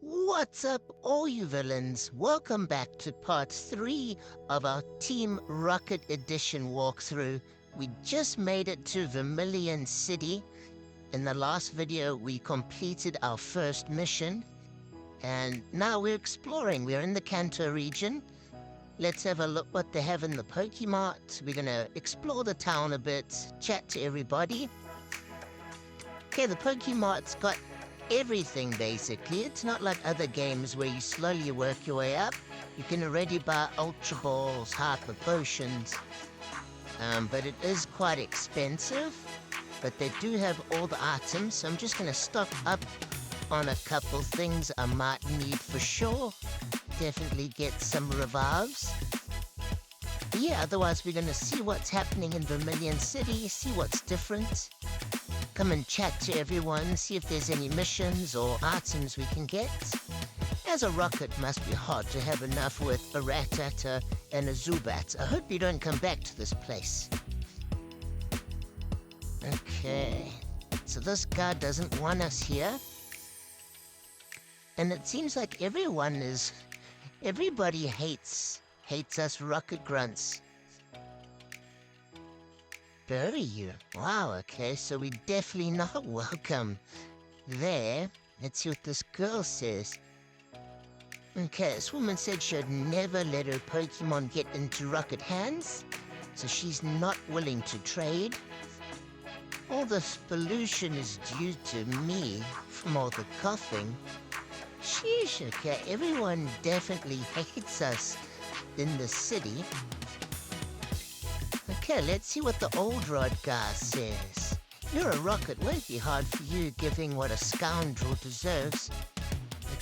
What's up, all you villains? Welcome back to part 3 of our Team Rocket Edition walkthrough. We just made it to Vermilion City. In the last video, we completed our first mission. And now we're exploring. We're in the Kanto region. Let's have a look what they have in the Pokemart. We're gonna explore the town a bit, chat to everybody. Okay, the Pokemart's got everything, basically. It's not like other games where you slowly work your way up. You can already buy Ultra Balls, Hyper Potions, but it is quite expensive. But they do have all the items, so I'm just going to stock up on a couple things I might need for sure. Definitely get some revives. But yeah, otherwise we're going to see what's happening in Vermilion City, see what's different. Come and chat to everyone, see if there's any missions or items we can get. As a rocket, must be hard to have enough with a Rattata and a Zubat. I hope you don't come back to this place. Okay, so this guy doesn't want us here. And it seems like everybody hates us rocket grunts. Bury you. Wow, okay, so we definitely not welcome there. Let's see what this girl says. Okay, this woman said she'd never let her Pokemon get into rocket hands, so she's not willing to trade. All this pollution is due to me from all the coughing. Sheesh, okay, everyone definitely hates us in the city. Okay, let's see what the old rod guy says. You're a rocket, won't be hard for you giving what a scoundrel deserves.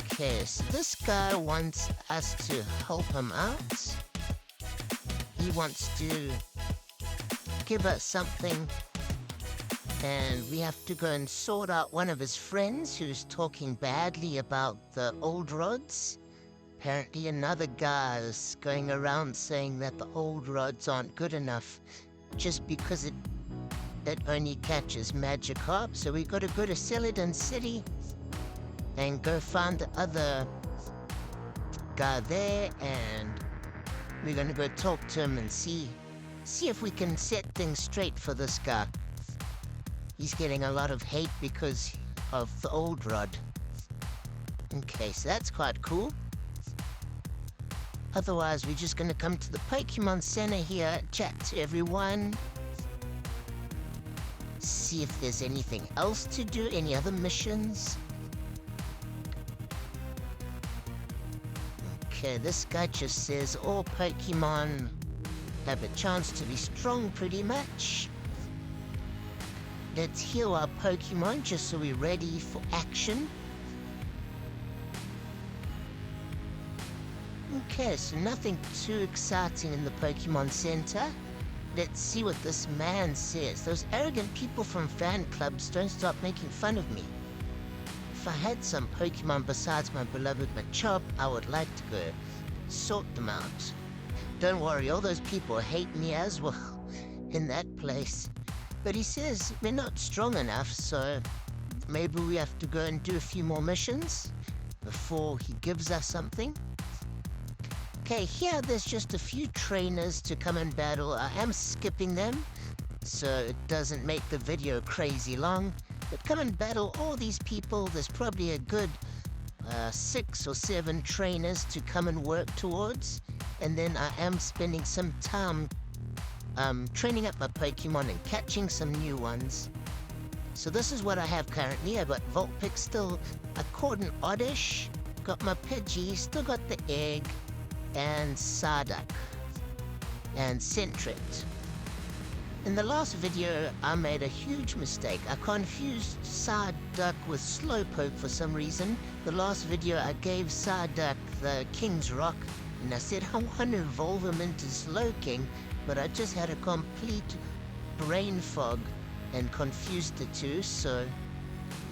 Okay, so this guy wants us to help him out. He wants to give us something, and we have to go and sort out one of his friends who's talking badly about the old rods. Apparently another guy is going around saying that the old rods aren't good enough just because it only catches Magikarp. So we got to go to Celadon City and go find the other guy there, and we're going to go talk to him and see if we can set things straight for this guy. He's getting a lot of hate because of the old rod. Okay, so that's quite cool. Otherwise, we're just going to come to the Pokemon Center here, chat to everyone. See if there's anything else to do, any other missions. Okay, this guy just says all Pokemon have a chance to be strong pretty much. Let's heal our Pokemon just so we're ready for action. Okay, so nothing too exciting in the Pokemon Center. Let's see what this man says. Those arrogant people from fan clubs don't stop making fun of me. If I had some Pokemon besides my beloved Machop, I would like to go sort them out. Don't worry, all those people hate me as well in that place. But he says we're not strong enough, so maybe we have to go and do a few more missions before he gives us something. Okay, here there's just a few trainers to come and battle. I am skipping them, so it doesn't make the video crazy long. But come and battle all these people. There's probably a good 6 or 7 trainers to come and work towards. And then I am spending some time training up my Pokemon and catching some new ones. So this is what I have currently. I've got Vulpix still, I caught an Oddish, got my Pidgey, still got the egg, and Psyduck, and Sentret. In the last video, I made a huge mistake. I confused Psyduck with Slowpoke for some reason. The last video, I gave Psyduck the King's Rock, and I said I want to evolve him into Slowking, but I just had a complete brain fog and confused the two, so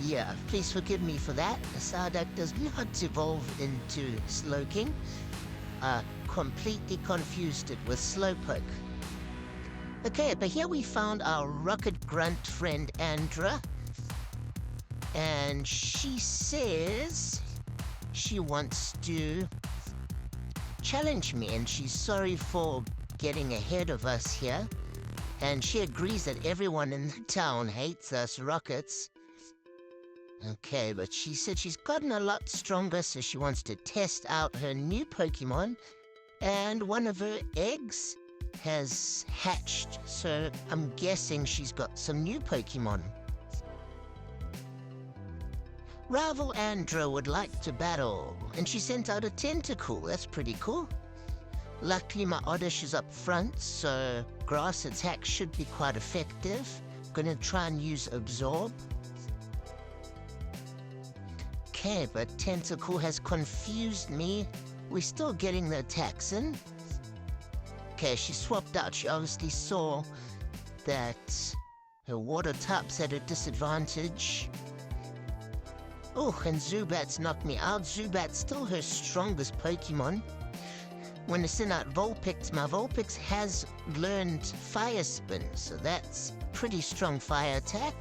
yeah, please forgive me for that. Psyduck does not evolve into Slowking. I completely confused it with Slowpoke. Okay, but here we found our rocket grunt friend Andra. And she says she wants to challenge me, and she's sorry for getting ahead of us here. And she agrees that everyone in the town hates us rockets. Okay, but she said she's gotten a lot stronger, so she wants to test out her new Pokemon. And one of her eggs has hatched, so I'm guessing she's got some new Pokemon. Rival Andra would like to battle, and she sent out a tentacle. That's pretty cool. Luckily, my Oddish is up front, so grass attack should be quite effective. Gonna try and use Absorb. Okay, but Tentacle has confused me. We're still getting the attacks in. Okay, she swapped out. She obviously saw that her water type's at a disadvantage. Oh, and Zubat's knocked me out. Zubat's still her strongest Pokemon. When I send out Vulpix, my Vulpix has learned Fire Spin, so that's pretty strong fire attack.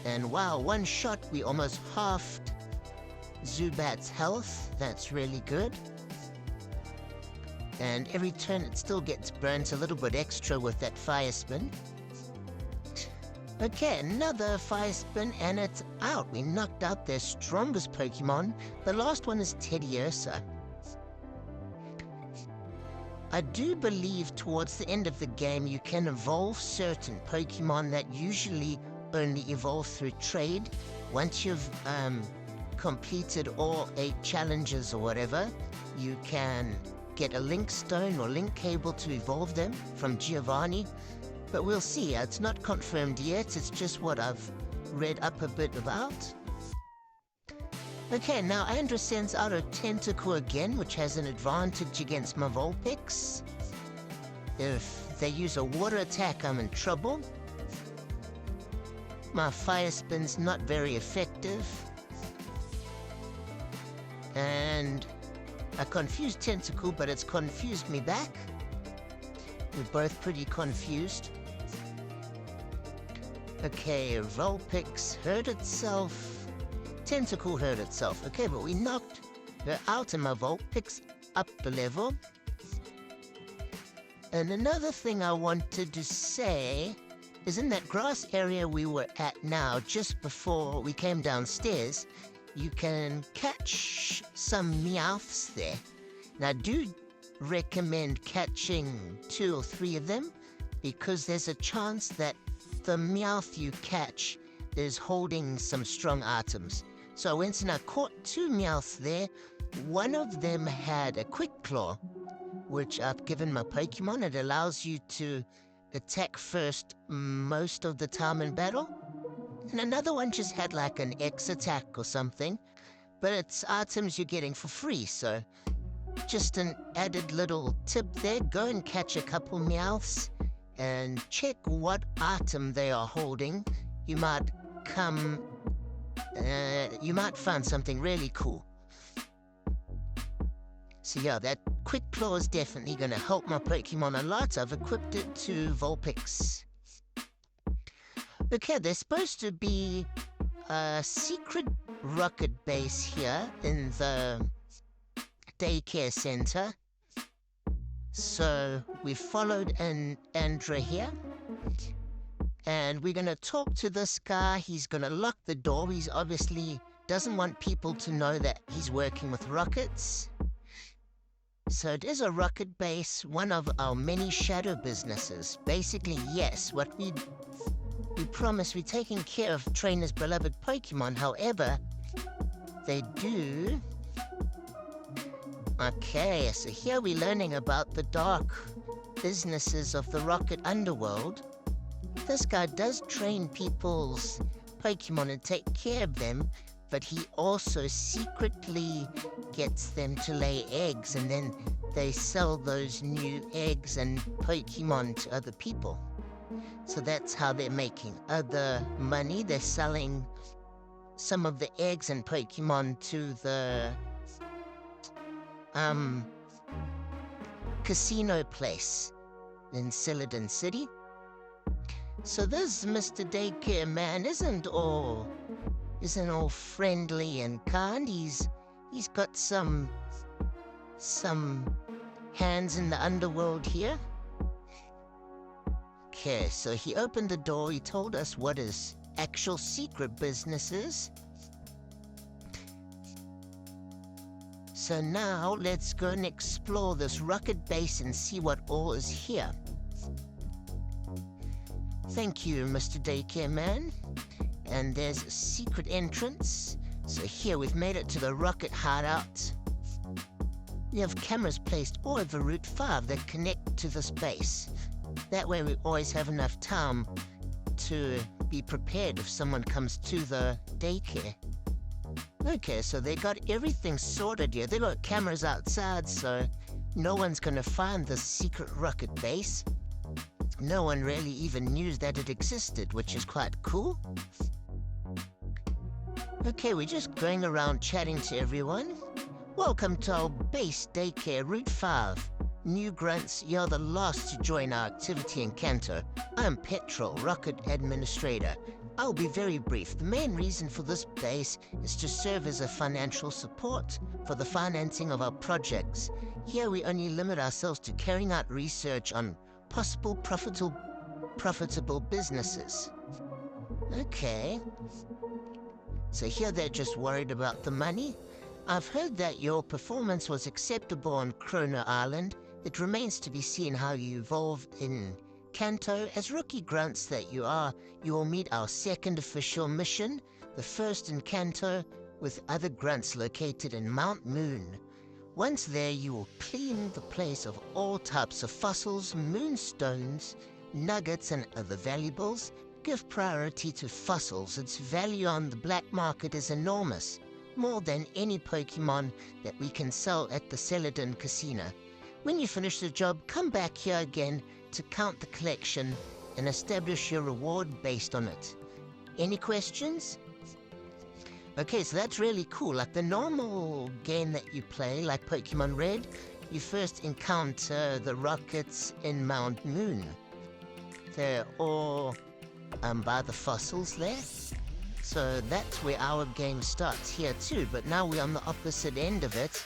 And wow, one shot we almost halved Zubat's health. That's really good. And every turn it still gets burnt a little bit extra with that Fire Spin. Okay, another Fire Spin and it's out. We knocked out their strongest Pokemon. The last one is Teddiursa. I do believe towards the end of the game you can evolve certain Pokemon that usually only evolve through trade. Once you've completed all 8 challenges or whatever, you can get a Link Stone or Link Cable to evolve them from Giovanni. But we'll see. It's not confirmed yet. It's just what I've read up a bit about. Okay, now Andra sends out her Tentacle again, which has an advantage against my Vulpix. If they use a water attack, I'm in trouble. My Fire Spin's not very effective. And I confused Tentacle, but it's confused me back. We're both pretty confused. Okay, Vulpix hurt itself. Tentacle hurt itself. Okay, but we knocked her out and my Vulpix up the level. And another thing I wanted to say is in that grass area we were at now, just before we came downstairs, you can catch some Meowths there. And I do recommend catching 2 or 3 of them because there's a chance that the Meowth you catch is holding some strong items. So I went and I caught 2 Meowths there. One of them had a Quick Claw, which I've given my Pokemon. It allows you to attack first most of the time in battle. And another one just had like an X attack or something. But it's items you're getting for free, so just an added little tip there. Go and catch a couple Meowths and check what item they are holding. You might find something really cool. So yeah, that Quick Claw is definitely going to help my Pokemon a lot. I've equipped it to Vulpix. Okay, there's supposed to be a secret rocket base here in the daycare center. So we followed Andra here. And we're going to talk to this guy. He's going to lock the door. He's obviously doesn't want people to know that he's working with rockets. So it is a rocket base, one of our many shadow businesses. Basically, yes, what we promise, we're taking care of trainers' beloved Pokemon. However, they do... Okay, so here we're learning about the dark businesses of the rocket underworld. This guy does train people's Pokemon and take care of them, but he also secretly gets them to lay eggs, and then they sell those new eggs and Pokemon to other people. So that's how they're making other money. They're selling some of the eggs and Pokemon to the casino place in Celadon City. So this Mr. Daycare man isn't all friendly and kind. He's got some hands in the underworld here. Okay, so he opened the door, he told us what his actual secret business is. So now let's go and explore this rocket base and see what all is here. Thank you, Mr. Daycare Man. And there's a secret entrance. So here we've made it to the rocket hideout. We have cameras placed all over Route 5 that connect to this base. That way we always have enough time to be prepared if someone comes to the daycare. Okay, so they got everything sorted here. They got cameras outside, so no one's gonna find this secret rocket base. No one really even knew that it existed, which is quite cool. Okay, we're just going around chatting to everyone. Welcome to our base daycare, Route 5. New grunts, you're the last to join our activity in Canto. I'm Petrel, Rocket Administrator. I'll be very brief. The main reason for this base is to serve as a financial support for the financing of our projects. Here we only limit ourselves to carrying out research on possible profitable businesses. Okay. So here they're just worried about the money. I've heard that your performance was acceptable on Kroner Island. It remains to be seen how you evolved in Canto. As rookie grunts that you are, you will meet our second official mission, the first in Canto, with other grunts located in Mount Moon. Once there, you will clean the place of all types of fossils, moonstones, nuggets, and other valuables. Give priority to fossils. Its value on the black market is enormous, more than any Pokemon that we can sell at the Celadon Casino. When you finish the job, come back here again to count the collection and establish your reward based on it. Any questions? Okay, so that's really cool. Like the normal game that you play, like Pokemon Red, you first encounter the rockets in Mount Moon. They're all by the fossils there. So that's where our game starts here too, but now we're on the opposite end of it.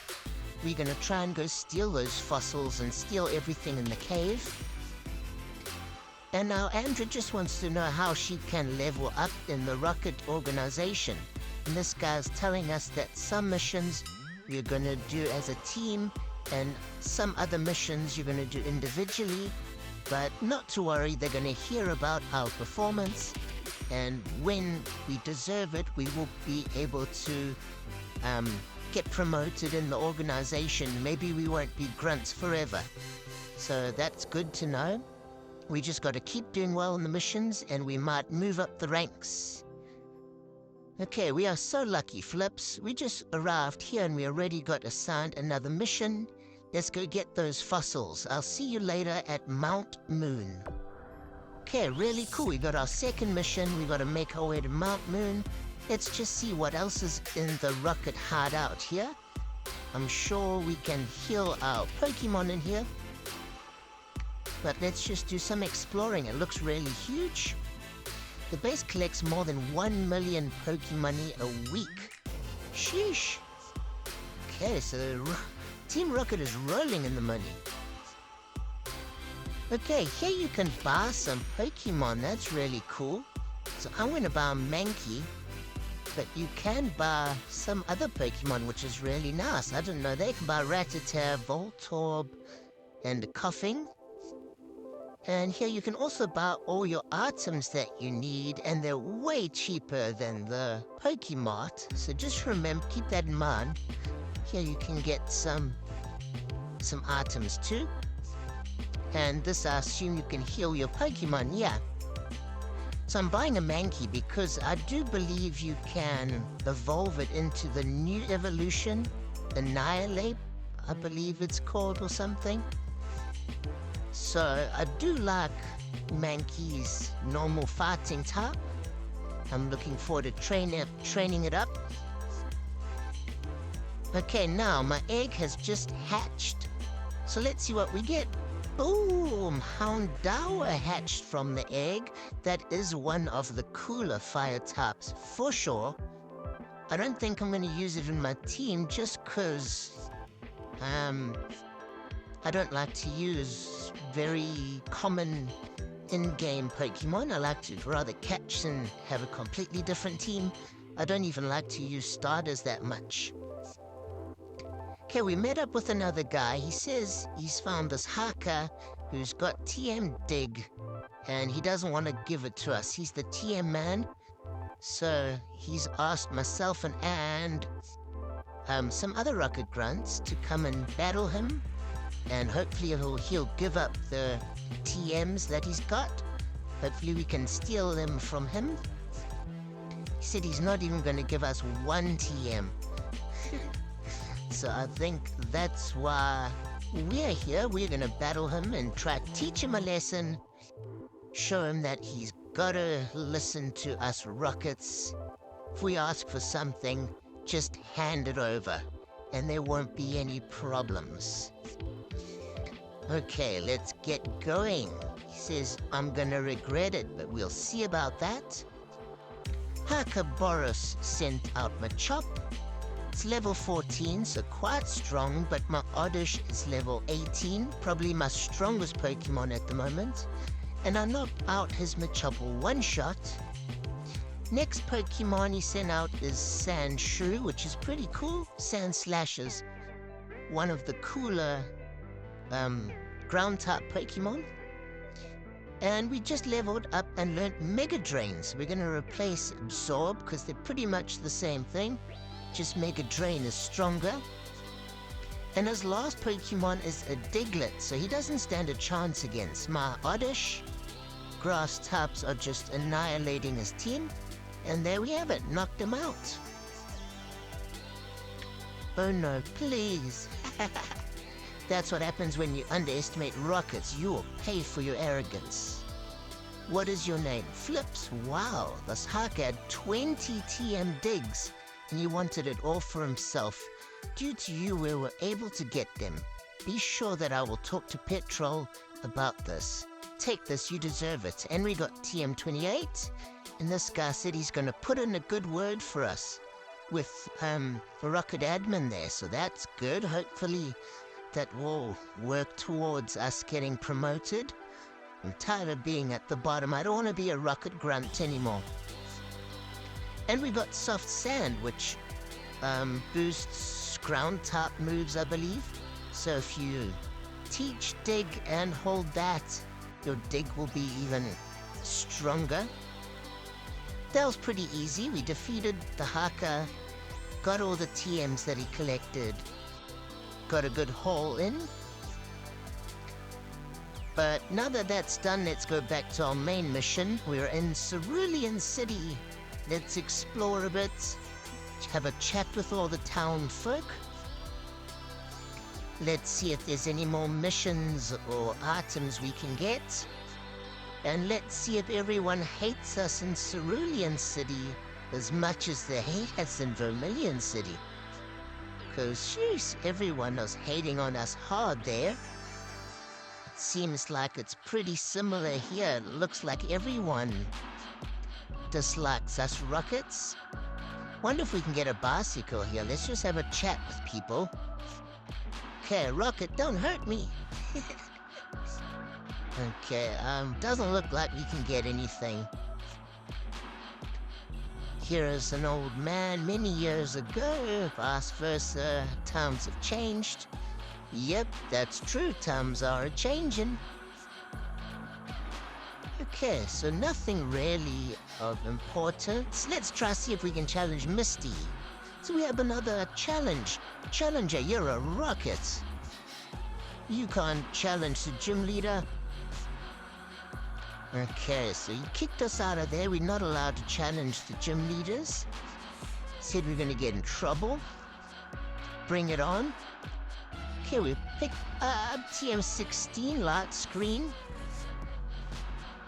We're gonna try and go steal those fossils and steal everything in the cave. And now Andra just wants to know how she can level up in the rocket organization. And this guy's telling us that some missions we're gonna do as a team and some other missions you're gonna do individually. But not to worry, they're gonna hear about our performance, and when we deserve it, we will be able to get promoted in the organization. Maybe we won't be grunts forever. So that's good to know. We just got to keep doing well in the missions, and we might move up the ranks. Okay, we are so lucky, Flips. We just arrived here and we already got assigned another mission. Let's go get those fossils. I'll see you later at Mount Moon. Okay, really cool. We got our second mission. We got to make our way to Mount Moon. Let's just see what else is in the rocket hideout here. I'm sure we can heal our Pokemon in here. But let's just do some exploring. It looks really huge. The base collects more than 1 million Pokemon a week. Sheesh. Okay, so Team Rocket is rolling in the money. Okay, here you can buy some Pokemon. That's really cool. So I'm going to buy a Mankey. But you can buy some other Pokemon, which is really nice. I don't know, they can buy Rattata, Voltorb, and Coughing. And here you can also buy all your items that you need, and they're way cheaper than the Pokemart. So just remember, keep that in mind. Here you can get some items too. And this, I assume you can heal your Pokemon, yeah. So I'm buying a Mankey because I do believe you can evolve it into the new evolution, Annihilate, I believe it's called, or something. So I do like Mankey's normal fighting type. I'm looking forward to training it up. Okay, now my egg has just hatched. So let's see what we get. Boom! Houndour hatched from the egg. That is one of the cooler fire types, for sure. I don't think I'm going to use it in my team just because, I don't like to use very common in-game Pokemon. I like to rather catch and have a completely different team. I don't even like to use starters that much. Okay, we met up with another guy. He says he's found this Haka who's got TM Dig, and he doesn't want to give it to us. He's the TM man. So he's asked myself and some other Rocket Grunts to come and battle him, and hopefully he'll give up the TMs that he's got. Hopefully we can steal them from him. He said he's not even going to give us one TM. So I think that's why we're here. We're going to battle him and try to teach him a lesson, show him that he's got to listen to us Rockets. If we ask for something, just hand it over, and there won't be any problems. Okay, let's get going. He says, I'm going to regret it, but we'll see about that. Boros sent out Machop. It's level 14, so quite strong, but my Oddish is level 18, probably my strongest Pokemon at the moment. And I knocked out his Machop one-shot. Next Pokemon he sent out is Sandshrew, which is pretty cool. Sandslash's one of the cooler ground-type Pokemon. And we just leveled up and learned Mega Drain, so we're going to replace Absorb, because they're pretty much the same thing. Just Mega Drain is stronger. And his last Pokemon is a Diglett, so he doesn't stand a chance against my Oddish. Grass types are just annihilating his team. And there we have it, knocked him out. Oh no, please. That's what happens when you underestimate Rockets. You will pay for your arrogance. What is your name? Flips. Wow, this Haka had 20 TM digs, and he wanted it all for himself. Due to you, we were able to get them. Be sure that I will talk to Petrel about this. Take this, you deserve it. And we got TM28, and this guy said he's going to put in a good word for us with the Rocket admin there, so that's good. Hopefully that will work towards us getting promoted. I'm tired of being at the bottom. I don't want to be a Rocket Grunt anymore. And we got Soft Sand, which boosts ground-type moves, I believe. So if you teach Dig and hold that, your Dig will be even stronger. That was pretty easy. We defeated the Haka, got all the TMs that he collected, got a good haul in. But now that that's done, let's go back to our main mission. We're in Cerulean City. Let's explore a bit, have a chat with all the town folk. Let's see if there's any more missions or items we can get. And let's see if everyone hates us in Cerulean City as much as they hate us in Vermilion City. Because, jeez, everyone is hating on us hard there. It seems like it's pretty similar here. It looks like everyone dislikes us Rockets. Wonder if we can get a bicycle here. Let's just have a chat with people. Okay, Rocket, don't hurt me. Okay, doesn't look like we can get anything. Here is an old man many years ago. Vice versa, times have changed. Yep, that's true, times are a-changing. Okay, so nothing really of importance. Let's try see if we can challenge Misty. So we have another challenge. Challenger, you're a Rocket. You can't challenge the gym leader. Okay, so you kicked us out of there. We're not allowed to challenge the gym leaders. Said we're gonna get in trouble. Bring it on. Okay, we picked up TM16 light screen.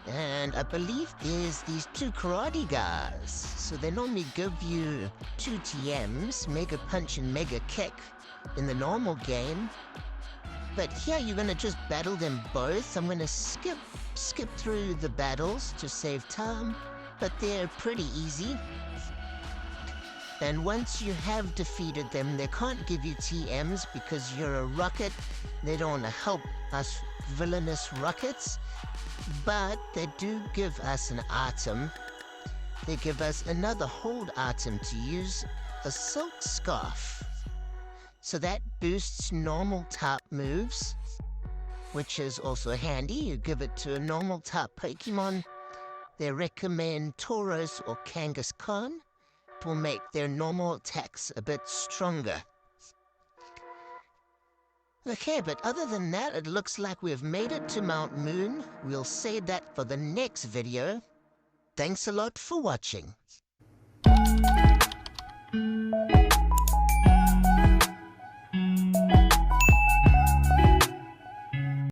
And I believe there's these two karate guys. So they normally give you 2 TMs, Mega Punch and Mega Kick, in the normal game. But here you're gonna just battle them both. I'm gonna skip through the battles to save time, but they're pretty easy. And once you have defeated them, they can't give you TMs because you're a rocket. They don't want to help us villainous rockets, but they do give us an item. They give us another hold item to use, a silk scarf. So that boosts normal type moves, which is also handy. You give it to a normal type Pokemon. They recommend Tauros or Kangaskhan. Will make their normal attacks a bit stronger. Okay, but other than that, it looks like we've made it to Mount Moon. We'll save that for the next video. Thanks a lot for watching.